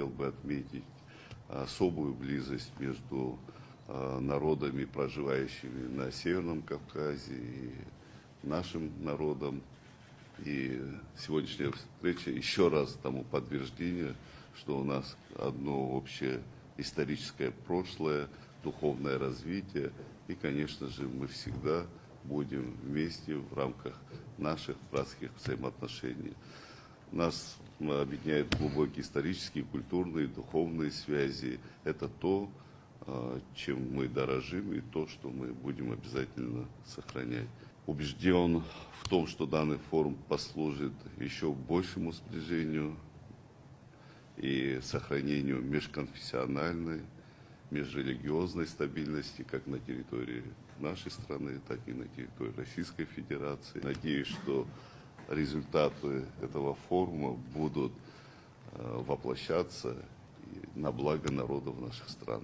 хотел бы отметить особую близость между народами, проживающими на Северном Кавказе, и нашим народом. И сегодняшняя встреча еще раз тому подтверждение, что у нас одно общее историческое прошлое, духовное развитие. И, конечно же, мы всегда будем вместе в рамках наших братских взаимоотношений. Нас объединяют глубокие исторические, культурные, духовные связи. Это то, чем мы дорожим, и то, что мы будем обязательно сохранять. Убежден в том, что данный форум послужит еще большему сближению и сохранению межконфессиональной, межрелигиозной стабильности как на территории нашей страны, так и на территории Российской Федерации. Надеюсь, что результаты этого форума будут воплощаться на благо народов наших стран.